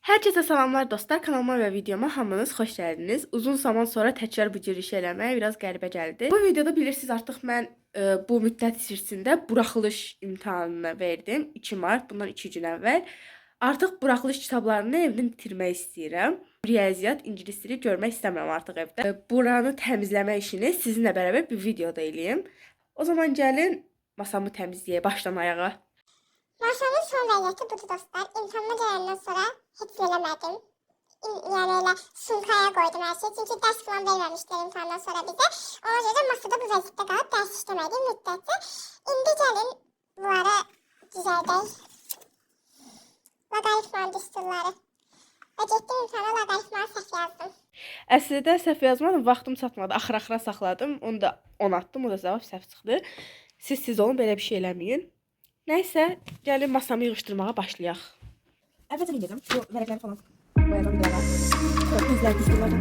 Herkese salamlar dostlar, kanalıma və videoma hamınız xoş gəldiniz. Uzun zaman sonra təkrar bu cür iş eləmək biraz qəribə gəldi. Bu videoda bilirsiniz artıq mən bu müddət içərisində buraxılış imtahanını verdim. 2 mart, bundan 2 gün əvvəl. Artıq buraxılış kitablarını evdən bitirmək istəyirəm. Riyaziyyat, ingilis dili görmək istəmirəm artıq evdə. Buranı təmizləmə işini sizinlə bərabər bir videoda eləyim. O zaman gəlin masamı təmizləyək başdan ayağa. Masamın son vəziyyəti budur dostlar. İmtahana gələndən sonra heç eləmədim. Yəni elə sumkaya qoydum hər şey. Çünki dərs falan verməmişdilər imtahandan sonra bizə. Ona görə də masada bu vəziyyətdə qalıb dərs işləmədim müddətcə. İndi gəlin bunları düzəldək. Loqaritmanın düsturları. Və getdim imtahana loqaritmanı səhv yazdım. Əslində səhv yazmadım, vaxtım çatmadı. Axıra saxladım. Onu da 10 atdım, o da cavab səhv çıxdı. Siz olun, belə bir şey eləməyin. Nəysə, gəlin masamı yığışdırmağa başlayaq. Əvvəlcə biləcəm, bu vərəqləri falan qoyacam bir qara. Sonra izlər, düsturlar,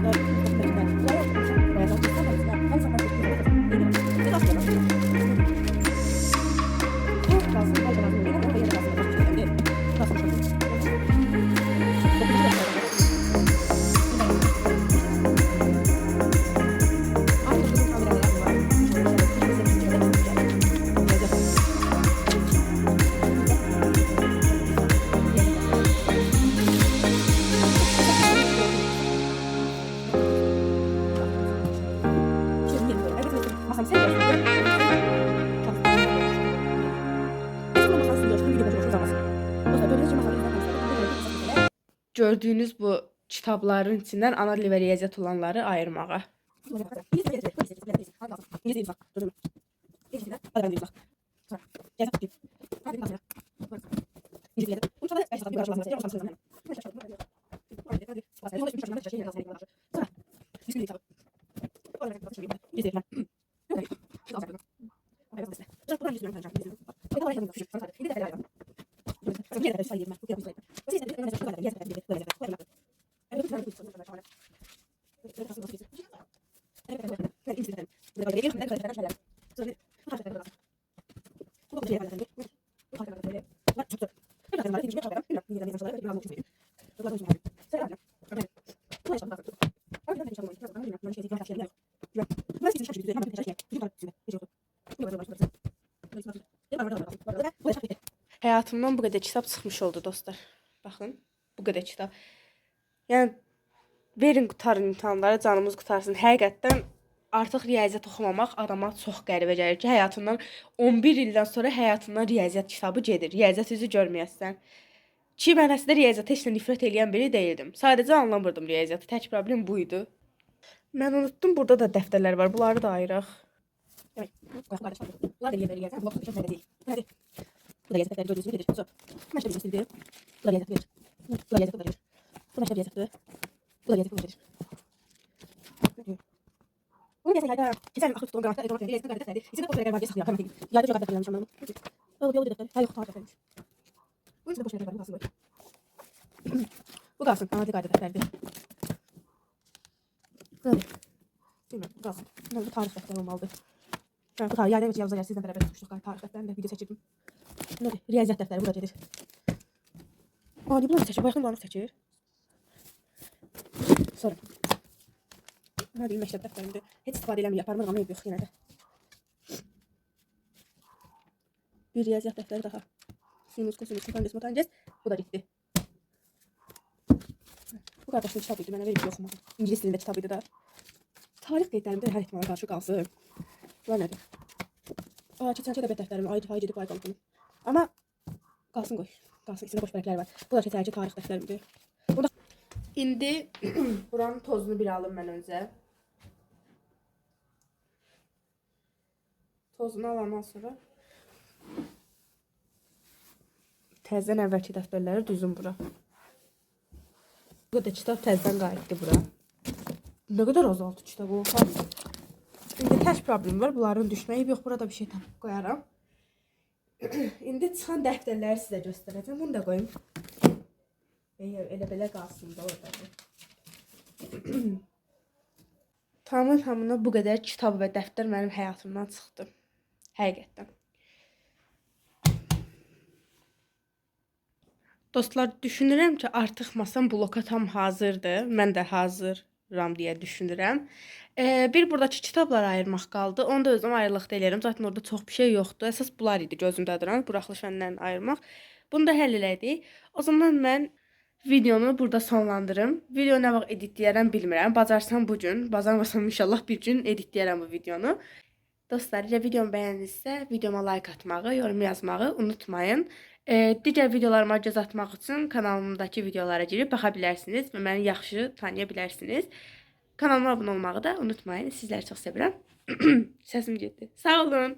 gördüyünüz bu kitabların içindən ana dili və riyaziyyat olanları ayırmağa. Həyatımdan bu qədər kitab çıxmış oldu dostlar. Baxın, bu qədər kitab. Yəni verin qutarın imtahanları, canımız qutarsın. Həqiqətən artıq riyaziyyat oxumamaq adama çox qəribə gəlir ki, həyatından 11 ildən sonra həyatından riyaziyyat kitabı gedir. Riyaziyyat üzü görməyəsən. Ki mən əslində riyaziyyata heç də nifrət eləyən biri deyildim. Sadəcə anlamırdım riyaziyyatı. Tək problem bu idi. Mən unutdum, burada da dəftərlər var. Bunları da ayıraq. Bunlar da riyaziyyat. Bu da riyaziyyat dəftəri gördüyünüz kimi gedir. Bu məşqə bilgisizdir. Bu da riyaziyyat verir. Bu da riyaziyyat verir. Bu məşqə riyaziyyatdır. Bu da riyaziyyat verir. Bunu mesela yayda keçən axır tutduğum qanatda eqamat riyaziyyat dəftəridir. İçində boş rəqəm var deyə saxlayıram. Yayda çox dəftər yazmışam mən. Bu yolu dəftər. Hayır, yox, dəftərmiş. Bunun içində boş rəqəm var, qalsın qoy. Bu qalsın, adi qayda dəftəridir. Böyle. Bilmirəm, bu qalsın. Bu tarix dəftəri olmalıdır. Bu tarix yayda yazılar gəlir, sizlə bərabər tutmuşduq tarix dəftərini də video çəkirdim. Riyaziyyat dəftəri burada gedir. Adi bunlar çəkir, bayaqdan bunlar çəkir. Sonra. Hadi məktəb dəftərimdir. Heç istifadə eləmir, yaparım amma yox yenə də. Bir riyaziyyat dəftəri daha. Sinus, kosinus, tangents, tangents. Bu da getdi. Bu qardaşın kitabı idi, mənə verib yoxmadı. İngilis dilində kitabı idi da. Tarix qeydlərimdə hər ehtimala qarşı qalsın. Bunlar nədir? Keçənki ədəbiyyat dəftərim, ay gedib ay qalıb. Amma qalsın qoy. Qalsın, içində boş vərəqlər var. Bu da keçənki tarix dəftərimdir. İndi buranın tozunu bir alım mən öncə. Tozunu alandan sonra təzədən əvvəlki dəftərləri düzün bura. Bu qədər kitab təzədən qayıtdı bura. Nə qədər azaltı kitabı olsa. İndi tək problem var, bunların düşməyib. Yox, burada bir şey tapıb qoyaram. İndi çıxan dəftərləri sizə göstərəcəm. Bunu da qoyum. Elə belə qalsın da orada. Tamamına bu qədər kitab və dəftər mənim həyatımdan çıxdı. Həqiqətən. Dostlar, düşünürəm ki, artıq masam bloka tam hazırdır. Mən də hazıram deyə düşünürəm. Bir buradakı kitabları ayırmaq qaldı. Onu da özüm ayrılıqda eləyirəm. Zaten orada çox bir şey yoxdur. Əsas bunlar idi gözümdə duran. Buraxılış fənlərini ayırmaq. Bunu da həll elədik. O zaman mən videonu burada sonlandırım. Video nə vaxt editləyərəm bilmirəm. Bacarsam bu gün, bacarmasam inşallah bir gün editləyərəm bu videonu. Dostlar, əgər videomu bəyəndinizsə, videoma like atmağı, yorum yazmağı unutmayın. Digər videolarıma göz atmaq üçün kanalımdakı videolara girib baxa bilərsiniz və məni yaxşı tanıya bilərsiniz. Kanalıma abunə olmağı da unutmayın. Sizləri çox sevirəm. Səsim getdi. Sağ olun.